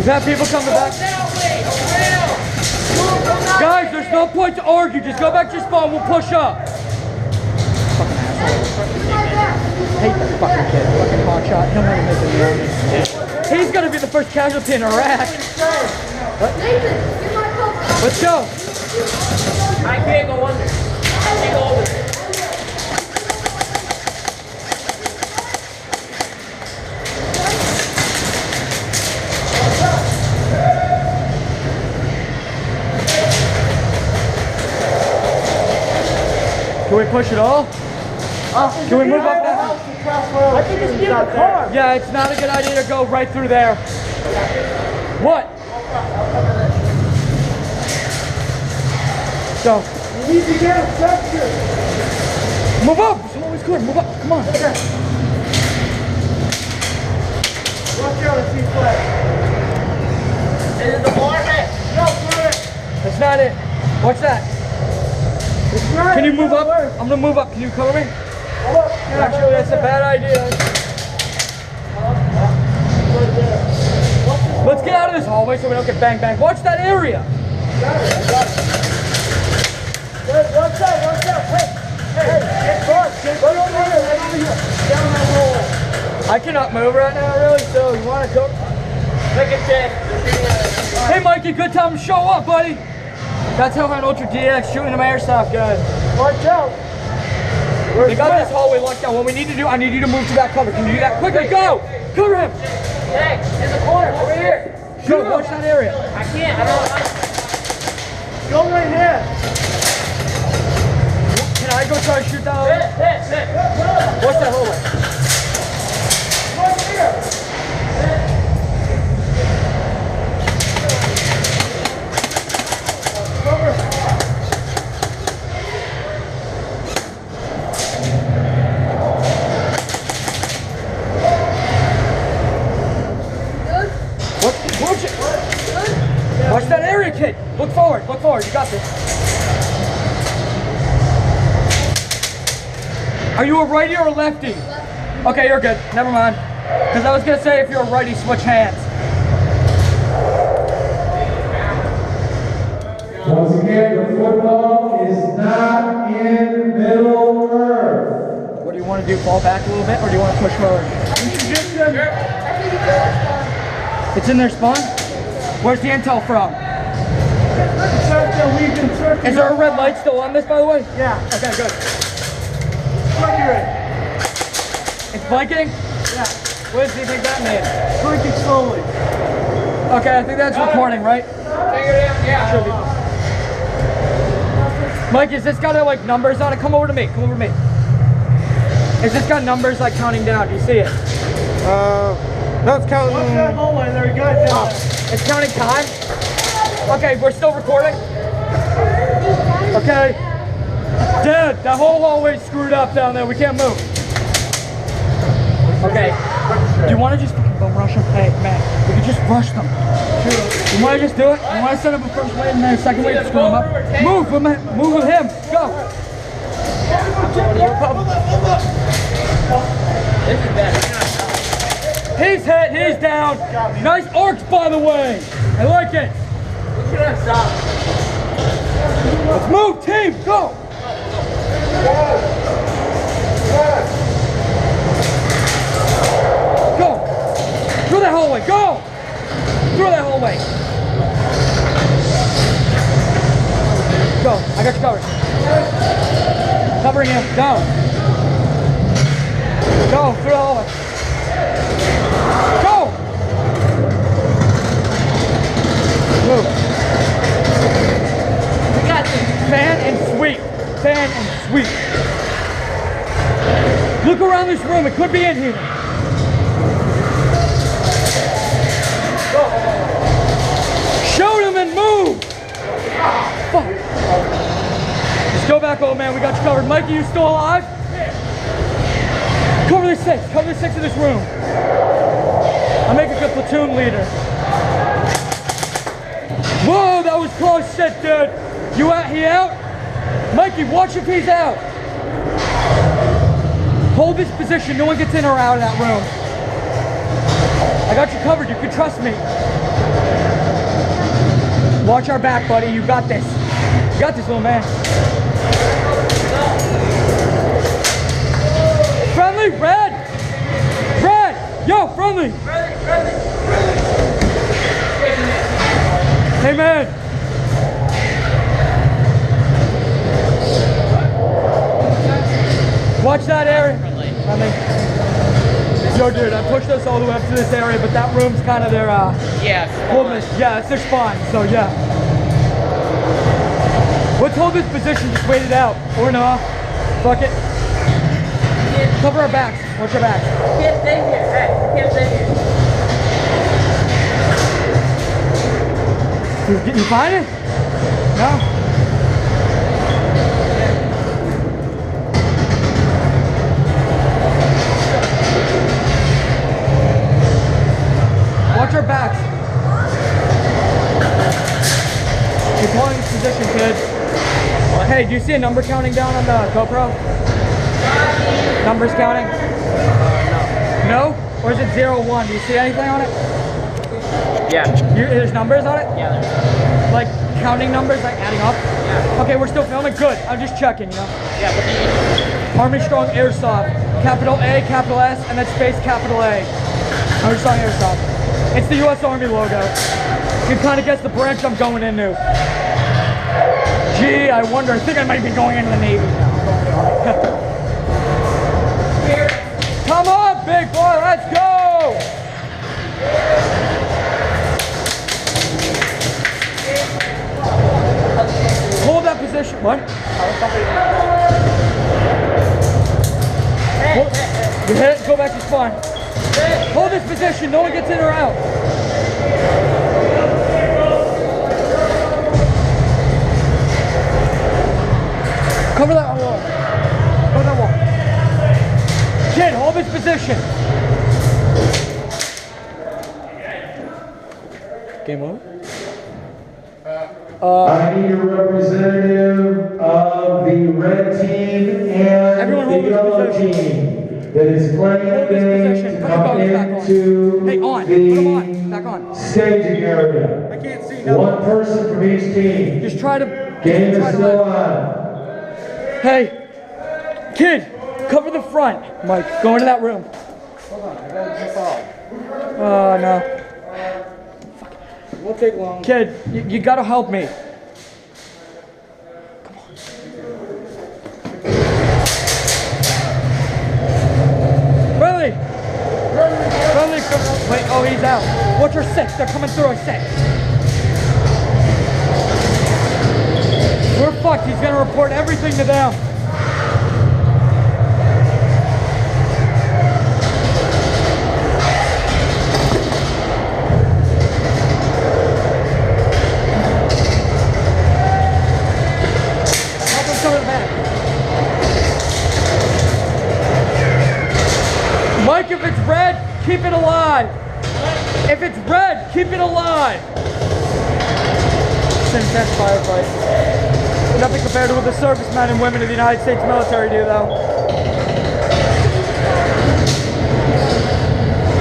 We've had people coming back. Guys, there's no point to argue. Just go back to your spawn. We'll push up. Fucking asshole. Hate that fucking kid. Fucking hot shot. He'll never make it around. He's gonna be the first casualty in Iraq. What? Let's go. I can't go under. I can't go over there. Can we push it all? Can we move up that? I think it's near the car. Yeah, it's not a good idea to go right through there. What? Go. You need to get a sector. Move up. It's always good. Move up. Come on. Okay. Watch out, it's flat. Is it the bar? Hey, no, through it. That's not it. What's that? Can you move up? I'm gonna move up. Can you cover me? Actually, that's a bad idea. Let's get out of this hallway so we don't get bang bang. Watch that area. Watch out. Hey, get caught. Get right over here. Down that hole. I cannot move right now, really, so you wanna go? Take a check. Hey, Mikey, good time to show up, buddy. That's how an Ultra DX shooting them airsoft guys. Watch out. We got this hallway locked down. What we need to do, I need you to move to that cover. Can you do that? Quickly, go! Cover him! Hey, in the corner, over here. Go, watch that area. I can't, I don't know. Go right here. Can I go try to shoot that hallway? Hit. What's that hallway? Right here. Watch that area, kid. Look forward. You got this. Are you a righty or a lefty? Okay, you're good. Never mind. Because I was going to say if you're a righty, switch hands. Once again, the football is not in Middle Earth. What do you want to do? Fall back a little bit or do you want to push forward? It's in their spawn? Where's the intel from? Is there a red light still on this, by the way? Yeah. Okay, good. Flickering. It's blinking? Yeah. What do you think that means? Blinking slowly. Okay, I think that's recording, right? Take it in. Yeah. Should be. Mike, is this got like numbers on it? Come over to me. Is this got numbers like counting down? Do you see it? No, it's counting. Watch that hallway, there we go. It's counting time? Okay, we're still recording? Okay. Dude, that whole hallway's screwed up down there. We can't move. Okay. Do you want to just fucking bum rush them? Hey, man, we can just rush them. You want to just do it? You want to set up a first wave and then a second wave to screw them up? Move with him. Go. This is better. He's hit, he's down. Nice arcs, by the way. I like it. Look at us stop. Let's move, team, go. Go. Through that hallway, go. Through that hallway. Go, I got you covered. Covering him, go. Go, through the hallway. Go! Move. We got this. Fan and sweep. Look around this room. It could be in here. Go. Shoot him and move. Fuck. Just go back, old man. We got you covered. Mikey, you still alive? Cover the six in this room. I'll make a good platoon leader. Whoa, that was close shit, dude. He out? Mikey, watch if he's out. Hold this position, no one gets in or out of that room. I got you covered, you can trust me. Watch our back, buddy. You got this. You got this, little man. Friendly, red. Red. Yo, friendly. Hey, man. Watch that area. Yo, dude, I pushed us all the way up to this area, but that room's kind of their, Yeah. yeah, it's their spine, so yeah. Let's hold this position, just wait it out. Or not. Fuck it. Cover our backs. Watch our backs. Can't stay here. Hey, can't stay here. You find it? No? Watch our backs. You're calling this position, kid. Hey, do you see a number counting down on the GoPro? Numbers counting? No. No? Or is it 0, 1? Do you see anything on it? Yeah. There's numbers on it? Yeah, there's. Like counting numbers, like adding up? Yeah. Okay, we're still filming? Good. I'm just checking, you know? Yeah, what do you Army Strong Airsoft. Capital A, capital S, and then space capital A. Army Strong Airsoft. It's the U.S. Army logo. You can kind of guess the branch I'm going into. Gee, I wonder. I think I might be going into the Navy now. Come on, big boy, let's go! Hold that position. What? You hit it, go back to spawn. Hold this position, no one gets in or out. Cover that wall. Cover that wall. Kid, hold this position. Game over? I need a representative of the red team and Everyone the hold this yellow position. team that is playing Hold the this game position. to Put your come goggles back on. into Hey, on. Put them on. Back on. the staging area. I can't see One person from each team. Just try to. Game try is to still land. on. Hey, kid, cover the front. Mike, go into that room. Hold on, I gotta jump out. Oh, no. It won't take long. Kid, you gotta help me. Friendly! Friendly! Wait, oh, he's out. Watch our six. They're coming through our six. We're fucked. He's gonna report everything to them. Help him cover the back. Mike, if it's red, keep it alive. If it's red, keep it alive. It's an intense firefight. Nothing compared to what the servicemen and women of the United States military do, though.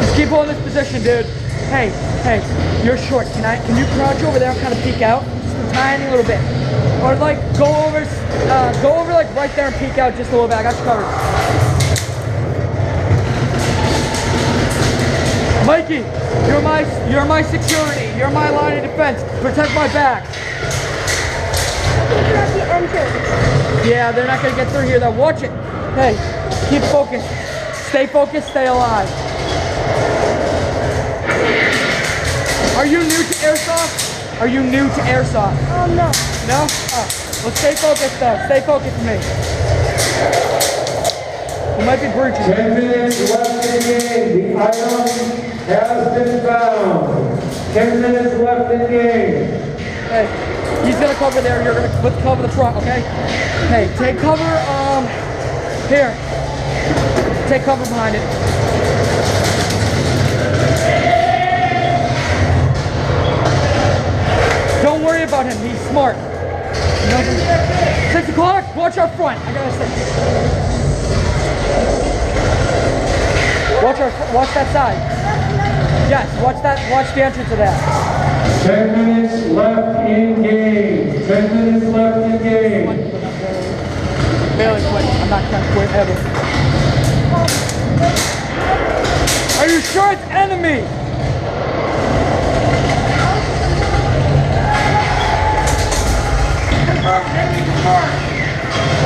Just keep holding this position, dude. Hey, you're short. Can you crouch over there and kind of peek out? Just a tiny little bit. Or like go over like right there and peek out just a little bit. I got you covered. Mikey, you're my security. You're my line of defense. Protect my back. Yeah, they're not gonna get through here though. Watch it. Hey, keep focused. Stay focused, stay alive. Are you new to Airsoft? Are you new to Airsoft? Oh, no. No? Oh. Well, stay focused though. Stay focused with me. You might be breaching. 10 minutes left in the game. The item has been found. 10 minutes left in the game. Hey, he's gonna cover there. You're gonna let's cover the front, okay? Hey, take cover. Here. Take cover behind it. Don't worry about him. He's smart. 6 o'clock. Watch our front. I gotta say. Watch that side. Yes. Watch watch that. Watch the entrance of that. 10 minutes left in game. 10 minutes left in game. Barely quit. I'm not gonna quit ever. Are you sure it's enemy?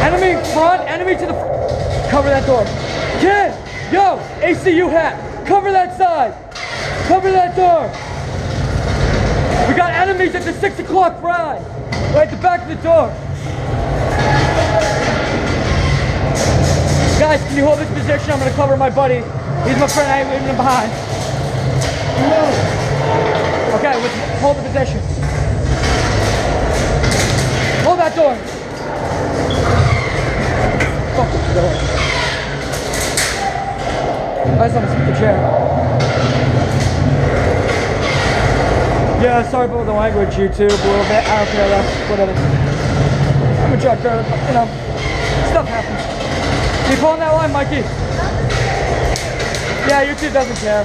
Enemy front, enemy to the cover that door. Kid! Yo! ACU hat! Cover that side! Cover that door! We got enemies at the 6 o'clock ride! Right at the back of the door. Guys, can you hold this position? I'm gonna cover my buddy. He's my friend, I ain't leaving him behind. Okay, let's hold the position. Hold that door. Fuck this door. I just want to skip the chair. Yeah, sorry about the language, YouTube, a little bit. I don't care though, whatever. I'm a truck driver, you know, stuff happens. Keep holding that line, Mikey. Yeah, YouTube doesn't care.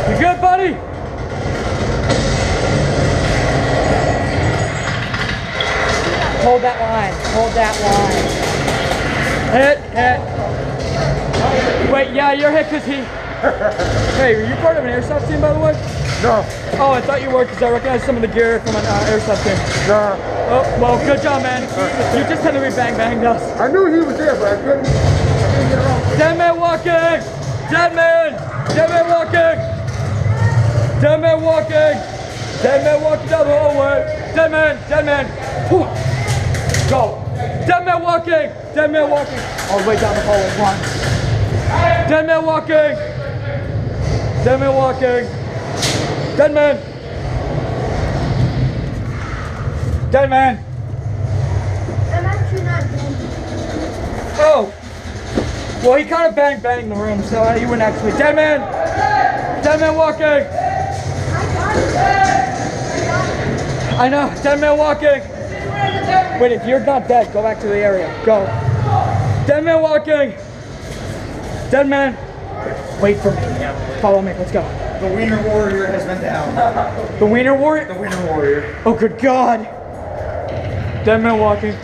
You good, buddy? Hold that line. Hold that line. Hit. Wait, yeah, you're hit because he... Hey, are you part of an airsoft team, by the way? No. Oh, I thought you were because I recognize some of the gear from an airsoft team. No. Oh, well, good job, man. You just had to be banged us. I knew he was there, but I couldn't get around. Dead man walking! Dead man! Dead man walking! Dead man walking! Dead man walking down the hallway! Dead man! Dead man! Whew. Go! Dead man walking! Dead man walking! All the way down the hallway, one. Dead man walking! Dead man walking! Dead man! Dead man! I'm actually not dead. Oh! Well, he kind of banged the room, so he wouldn't actually. Dead man! Dead man walking! I got it. I know, dead man walking! Wait, if you're not dead, go back to the area. Go. Dead man walking! Dead man! Wait for me. Follow me, let's go. The Wiener Warrior has been down. The Wiener Warrior? The Wiener Warrior. Oh, good God! Dead man walking.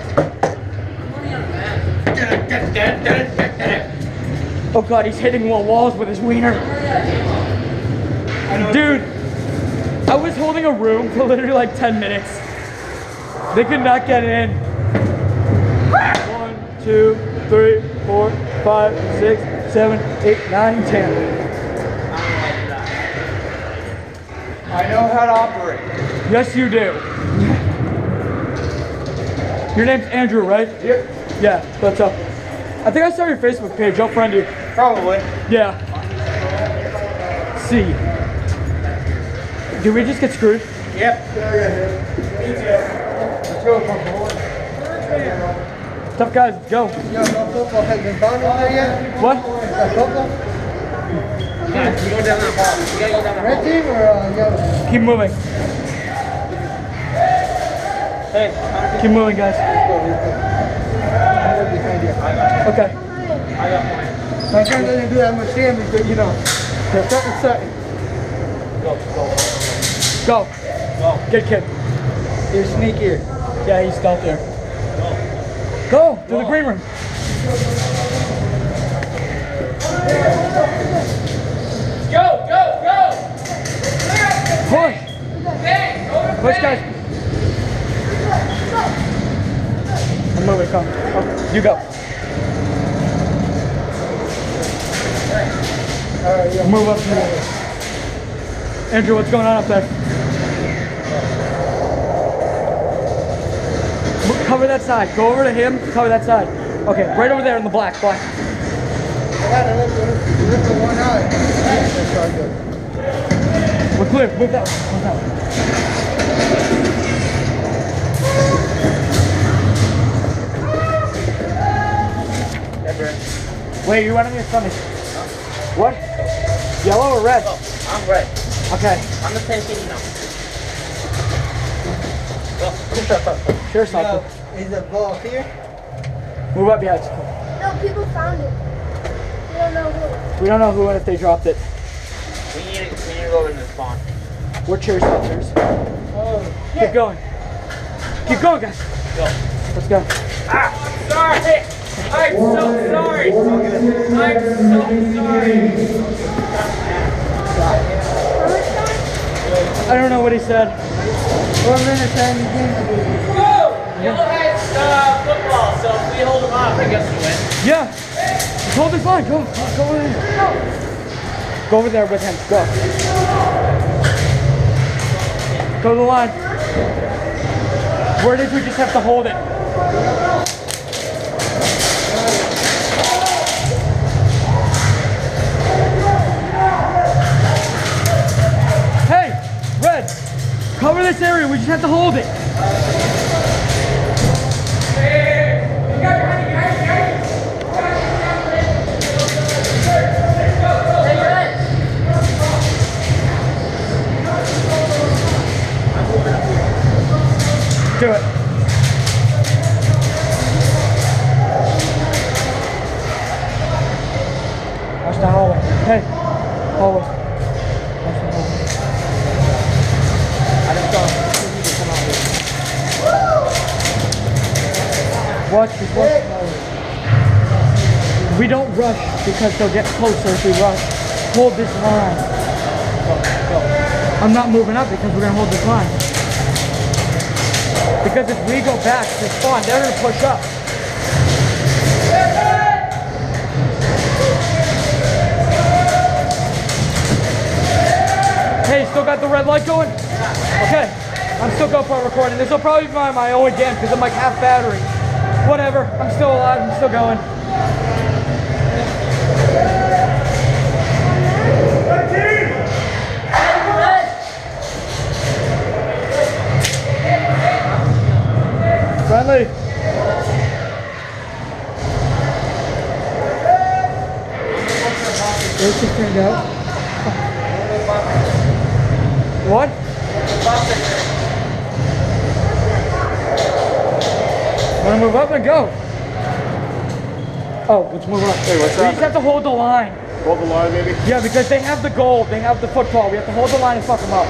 Oh God, he's hitting walls with his wiener. Dude, I was holding a room for literally like 10 minutes. They could not get in. 1, 2, 3, 4, 5, 6, 7, 8, 9, 10. I know how to operate. Yes, you do. Your name's Andrew, right? Yep. Yeah, that's up. I think I saw your Facebook page. I'll friend you. Probably. Yeah. See. Did we just get screwed? Yep. Let's go, Papa. Tough guys, let's go. Yo, no football has been found over there yet? What? Football? You go down that hall. You gotta go down that Red team or yellow? Keep moving. Hey, Keep moving, guys. Okay. I got mine. My friend doesn't do that much damage, but you know, they're something. Go. Good kid. They're sneakier. Yeah, he's stealthier. Go to the green room. Go! Push. Push, guys. I'm moving, come. Oh, you go. Move up here. Andrew, what's going on up there? Cover that side. Go over to him. Cover that side. Okay, right over there in the black. I gotta lift the one eye. That's all good. We're clear. Move that way. Move that way. Wait, you want to be funny? What? Yellow or red? Oh, I'm red. Okay. I'm the same thing now. Sure, something. Is the ball here? Move up, yeah. No, people found it. We don't know who. We don't know who and if they dropped it. We need to go in the spawn. We're cheers upstairs. Keep going. Keep going, guys. Go. Let's go. Ah, sorry. I'm so sorry. I'm so sorry. I don't know what he said. 4 minutes and you came. Go! Yellow has football, so if we hold them off, I guess we win. Yeah. Just hold this line. Go over there. Go over there with him. Go. Go to the line. Where did we just have to hold it? Hey, Red, cover this area. We just have to hold it. Do it. Watch the hallway. Hey, hallway. Watch the hallway. I didn't go. Come out here. Watch the hallway. We don't rush because they'll get closer if we rush. Hold this line. Go, go. I'm not moving up because we're gonna hold this line. Because if we go back to spawn, they're gonna push up. Hey, still got the red light going? Okay, I'm still GoPro recording. This will probably be my only game because I'm like half battery. Whatever, I'm still alive, I'm still going. Friendly. Where's this turned out? What? Wanna move up and go? Oh, let's move up. Hey, what's We just have to hold the line. Hold the line, maybe? Yeah, because they have the goal, they have the football. We have to hold the line and fuck them up.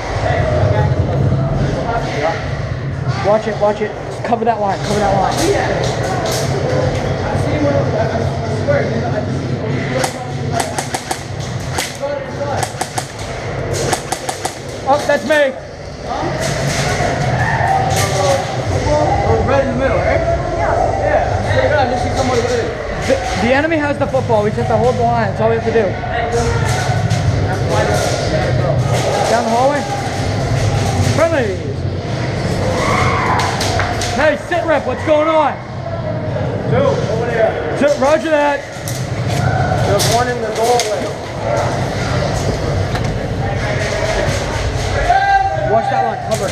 Watch it, watch it. Just cover that line, cover that line. Oh, that's me. Right in the middle, right? Yeah. Straight on, just see someone with it. The enemy has the football. We just have to hold the line. That's all we have to do. Down the hallway. Friendly. Hey, sit rep. What's going on? 2, over there. Roger that. There's one in the doorway. Watch that line. Cover.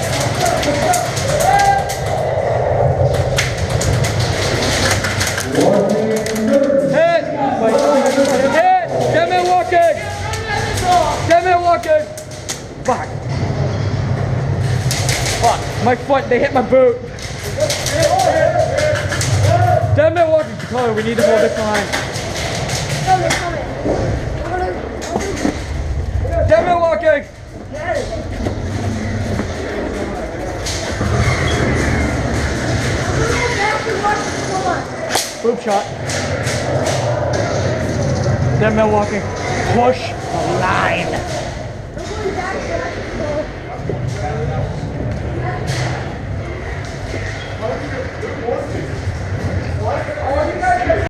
Hit. Hit. 10-minute walking. 10-minute walking. Fuck. Fuck. My foot. They hit my boot. 10-minute walking. Dakota, we need to hold this line. No, they're coming. 10-minute walking. Boop shot. 10-minute walking. Push the line.